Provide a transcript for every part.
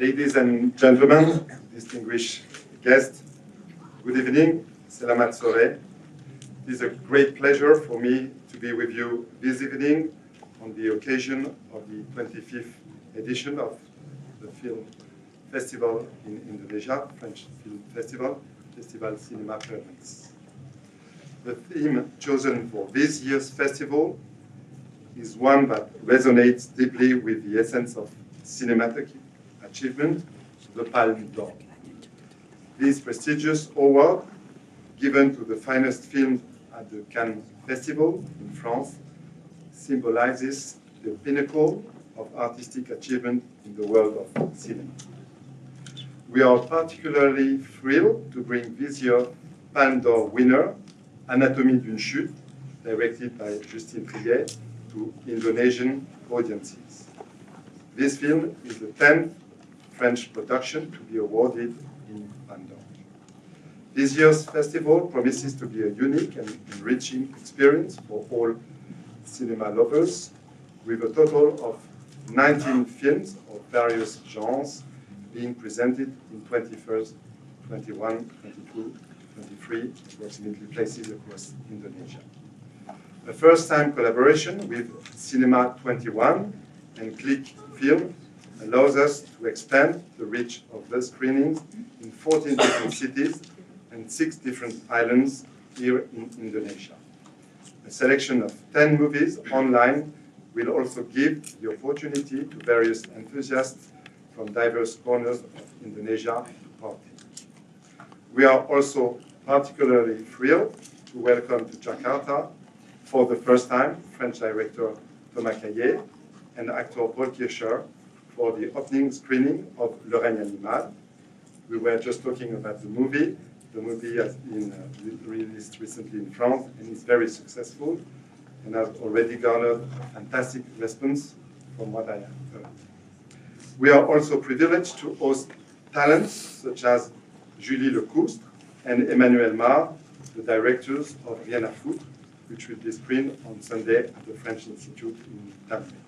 Ladies and gentlemen, distinguished guests, good evening, Selamat Sore. It is a great pleasure for me to be with you this evening on the occasion of the 25th edition of the Film Festival in Indonesia, French Film Festival, Festival Cinema Permanence. The theme chosen for this year's festival is one that resonates deeply with the essence of cinematic achievement, the Palme d'Or. This prestigious award, given to the finest film at the Cannes Festival in France, symbolizes the pinnacle of artistic achievement in the world of cinema. We are particularly thrilled to bring this year's Palme d'Or winner, Anatomie d'une chute, directed by Justine Triet, to Indonesian audiences. This film is the 10th French production to be awarded in Palme d'Or. This year's festival promises to be a unique and enriching experience for all cinema lovers, with a total of 19 films of various genres being presented in 21st, 21, 22, 23 approximately places across Indonesia. A first-time collaboration with Cinema 21 and Click Film allows us to expand the reach of the screenings in 14 different cities and 6 different islands here in Indonesia. A selection of 10 movies online will also give the opportunity to various enthusiasts from diverse corners of Indonesia to partake. We are also particularly thrilled to welcome to Jakarta for the first time French director Thomas Caillet and actor Paul Kircher for the opening screening of Le Règne Animal. We were just talking about the movie. The movie has been released recently in France and is very successful and has already garnered a fantastic response from what I have heard. We are also privileged to host talents such as Julie Lecoustre and Emmanuel Mar, the directors of Rien à Foutre, which will be screened on Sunday at the French Institute in Tampere.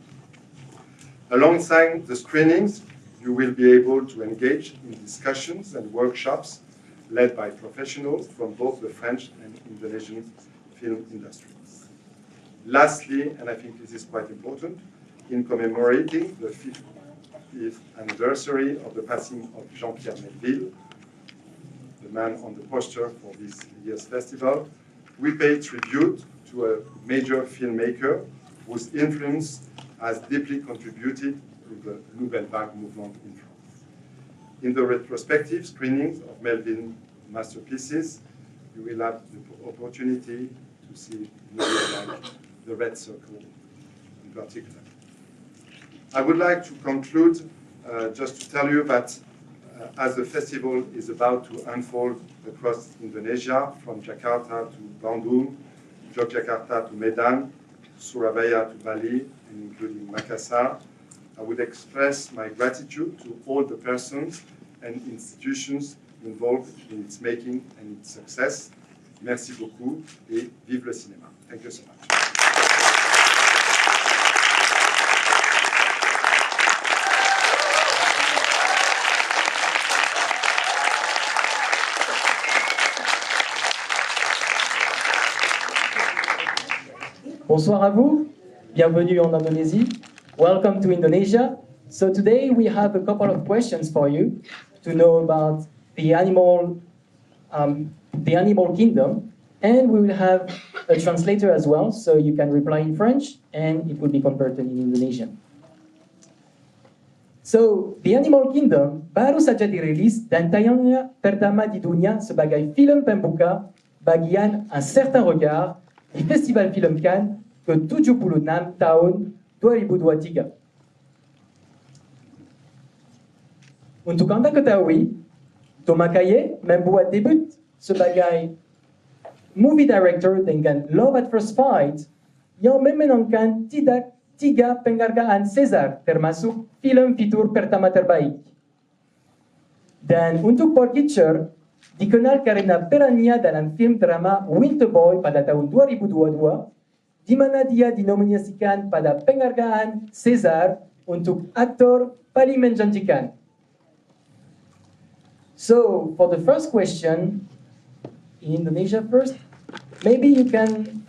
Alongside the screenings, you will be able to engage in discussions and workshops led by professionals from both the French and Indonesian film industries. Lastly, and I think this is quite important, in commemorating the 50th anniversary of the passing of Jean-Pierre Melville, the man on the poster for this year's festival, we pay tribute to a major filmmaker whose influence has deeply contributed to the Nouvelle Vague movement in France. In the retrospective screenings of Melville's masterpieces, you will have the opportunity to see movies like The Red Circle in particular. I would like to conclude just to tell you that as the festival is about to unfold across Indonesia, from Jakarta to Bandung, Yogyakarta to Medan, Surabaya to Bali, and including Makassar, I would express my gratitude to all the persons and institutions involved in its making and its success. Merci beaucoup et vive le cinéma. Thank you so much. Bonsoir à vous, bienvenue en Indonésie. Welcome to Indonesia. So today we have a couple of questions for you to know about the animal kingdom, and we will have a translator as well, so you can reply in French and it will be converted in Indonesian. So, The Animal Kingdom baru saja dirilis dan tayangnya pertama di dunia sebagai film pembuka bagian Un Certain Regard di Festival Film Cannes ke-76 tahun 2023. Untuk Anda ketahui, Thomas Caillet membuat debut sebagai movie director dengan Love at First Sight yang memenangkan 3 penghargaan César, termasuk film fitur pertama terbaik. Dan untuk Paul Kircher, dikenal karena perannya dalam film drama Winter Boy pada tahun 2022, di mana dia dinominasikan pada penghargaan César untuk aktor paling menjanjikan. So, for the first question, in Indonesia first, maybe you can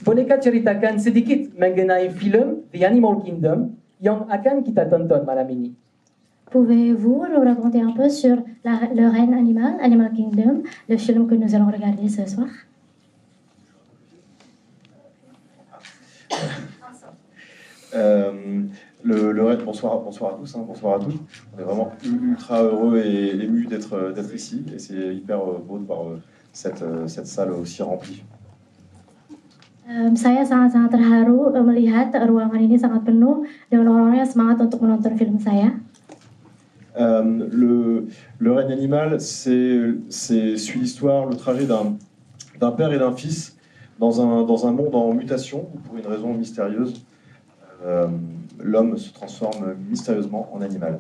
bolehkah ceritakan sedikit mengenai film The Animal Kingdom yang akan kita tonton malam ini? Pouvez-vous nous raconter un peu sur le règne animal, Animal Kingdom, le film que nous allons regarder ce soir? Bonsoir à tous, bonsoir à toutes. On est vraiment ultra heureux et émus d'être ici, et c'est hyper beau de voir cette salle aussi remplie. Saya sangat-sangat terharu melihat ruangan ini sangat penuh dengan orang-orang yang semangat untuk menonton film saya. Le règne animal, suit l'histoire, le trajet d'un père et d'un fils dans un monde en mutation, où pour une raison mystérieuse, l'homme se transforme mystérieusement en animal.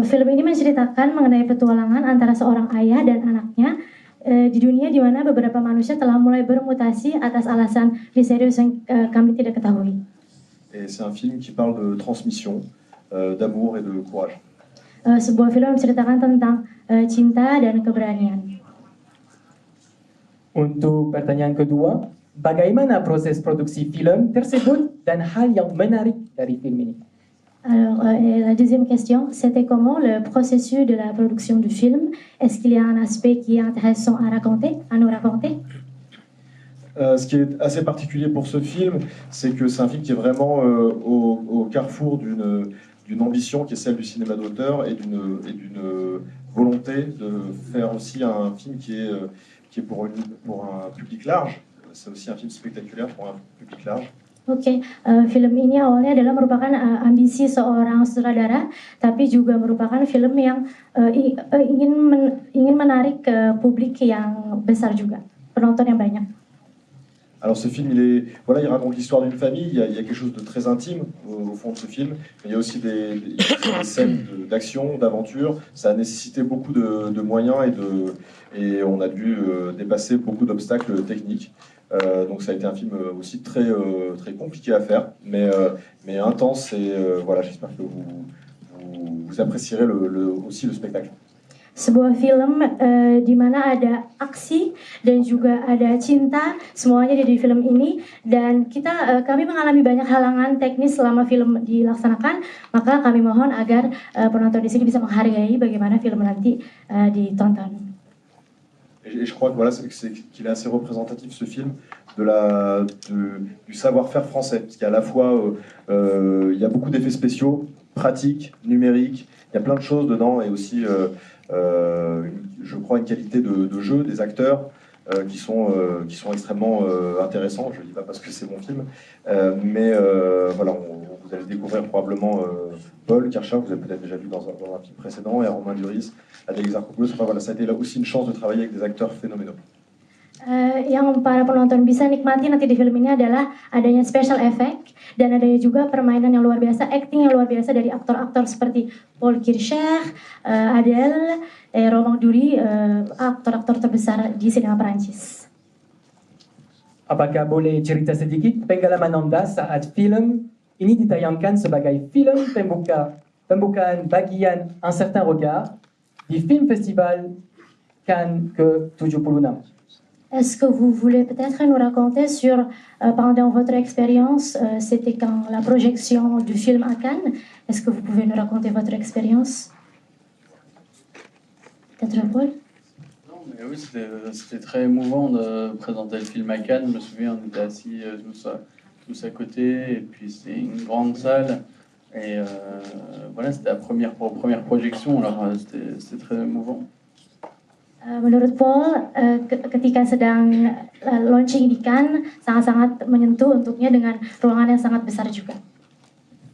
Film ini menceritakan mengenai petualangan antara seorang ayah dan anaknya di dunia di mana beberapa manusia telah mulai bermutasi atas alasan misterius yang kami tidak ketahui. Et c'est un film qui parle de transmission, d'amour et de courage. Sebuah film menceritakan tentang cinta dan keberanian. Untuk pertanyaan kedua, bagaimana proses produksi film tersebut dan hal yang menarik dari film ini? Alors, la deuxième question, c'était comment le processus de la production du film? Est-ce qu'il y a un aspect qui est intéressant à nous raconter? Ce qui est assez particulier pour ce film, c'est que c'est un film qui est vraiment au carrefour d'une ambition qui est celle du cinéma d'auteur et d'une volonté de faire aussi un film qui est pour un public large. C'est aussi un film spectaculaire pour un public large. Oke, film ini awalnya adalah merupakan ambisi seorang sutradara, tapi juga merupakan film yang ingin menarik ke publik yang besar juga, penonton yang banyak. Alors ce film, il raconte l'histoire d'une famille, il y a quelque chose de très intime au fond de ce film, mais il y a aussi des scènes d'action, d'aventure. Ça a nécessité beaucoup de moyens et on a dû dépasser beaucoup d'obstacles techniques. Donc ça a été un film aussi très compliqué à faire, mais intense, et j'espère que vous apprécierez aussi le spectacle. Sebuah film di mana ada aksi dan juga ada cinta, semuanya di film ini, dan kami mengalami banyak halangan teknis selama film dilaksanakan, maka kami mohon agar penonton di sini bisa menghargai bagaimana film nanti ditonton. Et je crois qu'il est assez représentatif, ce film, du savoir-faire français, parce qu'à la fois il y a beaucoup d'effets spéciaux, pratiques, numériques, il y a plein de choses dedans, et aussi je crois une qualité de jeu des acteurs qui sont extrêmement intéressants. Je ne le dis pas parce que c'est mon film, mais vous allez découvrir probablement Paul Kirchhoff, vous avez peut-être déjà vu dans un film précédent, et Romain Duris, Adèle Exarchopoulos. Ça a été là aussi une chance de travailler avec des acteurs phénoménaux. Yang para penonton bisa nikmati nanti di film ini adalah adanya special effect dan adanya juga permainan yang luar biasa, acting yang luar biasa dari aktor-aktor seperti Paul Kirchhoff, Adèle, Romain Duris, aktor-aktor terbesar di sinema Perancis. Apakah boleh cerita sedikit pengalaman Anda saat film ini ditayangkan sebagai film pembukaan bagian Un Certain Regard di Film Festival Cannes ke-76? Est-ce que vous voulez peut-être nous raconter sur, pendant votre expérience, c'était quand la projection du film à Cannes? Est-ce que vous pouvez nous raconter votre expérience? Peut-être Paul? Non, mais oui, c'était très émouvant de présenter le film à Cannes. Je me souviens, on était assis tous à côté, et puis c'était une grande salle. Et c'était la première projection, alors c'était très émouvant. Menurut Paul, ketika sedang launching di Cannes, sangat-sangat menyentuh untuknya dengan ruangan yang sangat besar juga.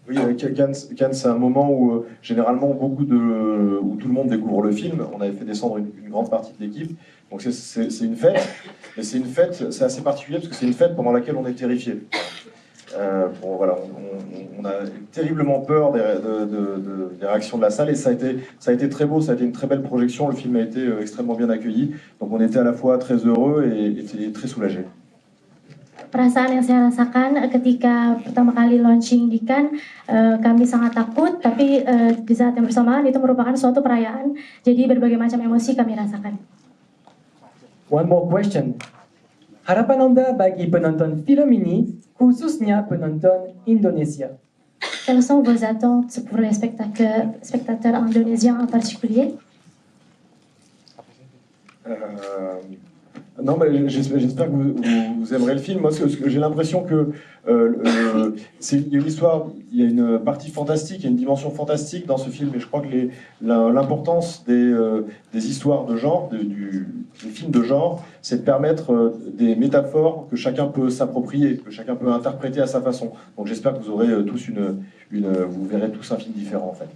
Oui, Cannes, c'est un moment où généralement où tout le monde découvre le film. On avait fait descendre une grande partie de l'équipe, donc c'est une fête. Et c'est une fête, c'est assez particulier parce que c'est une fête pendant laquelle on est terrifié. On a terriblement peur des réactions de la salle, et ça a été très beau, ça a été une très belle projection, le film a été extrêmement bien accueilli, donc on était à la fois très heureux et très soulagés. perasaan yang saya rasakan ketika pertama kali launching di Cannes, kami sangat takut, tapi di saat yang bersamaan itu merupakan suatu perayaan, jadi berbagai macam emosi kami rasakan. One more question. Harapan Anda bagi penonton film ini, khususnya penonton Indonesia? Quelles sont vos attentes pour les spectateurs indonésiens en particulier? Non, mais j'espère que vous aimerez le film. Moi, j'ai l'impression que il y a une histoire, il y a une partie fantastique, il y a une dimension fantastique dans ce film, et je crois que l'importance des histoires de genre, des films de genre, c'est de permettre des métaphores que chacun peut s'approprier, que chacun peut interpréter à sa façon. Donc j'espère que vous aurez tous vous verrez tous un film différent en fait.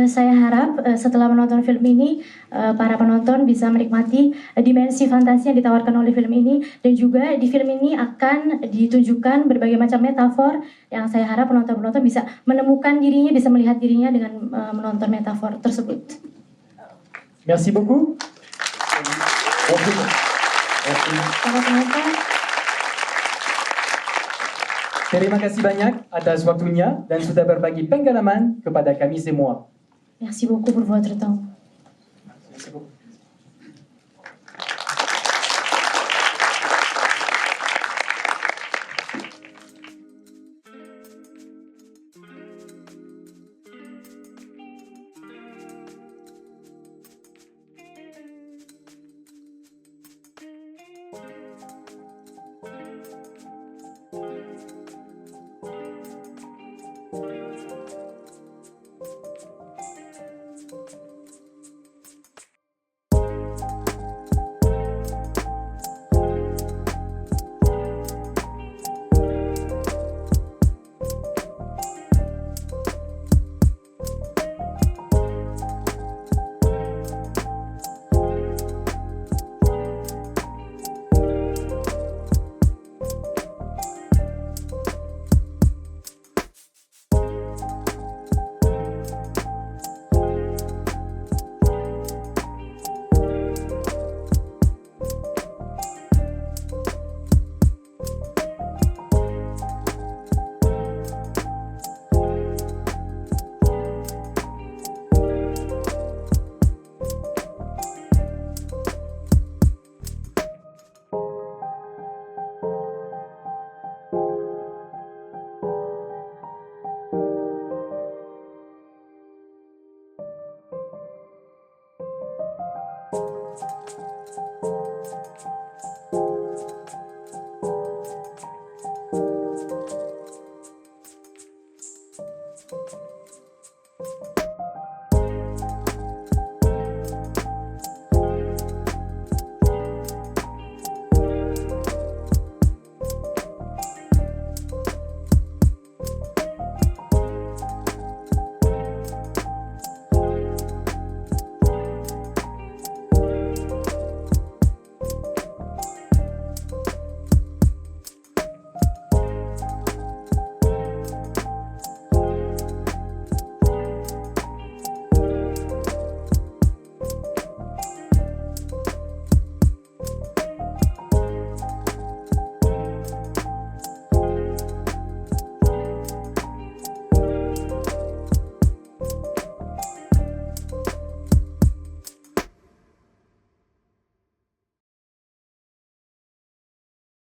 Saya harap setelah menonton film ini, para penonton bisa menikmati dimensi fantasi yang ditawarkan oleh film ini, dan juga di film ini akan ditunjukkan berbagai macam metafor yang saya harap penonton-penonton bisa menemukan dirinya, bisa melihat dirinya dengan menonton metafor tersebut. Merci beaucoup. Para penonton, Terima kasih banyak atas waktunya dan sudah berbagi pengalaman kepada kami semua. merci beaucoup pour votre temps. Merci beaucoup.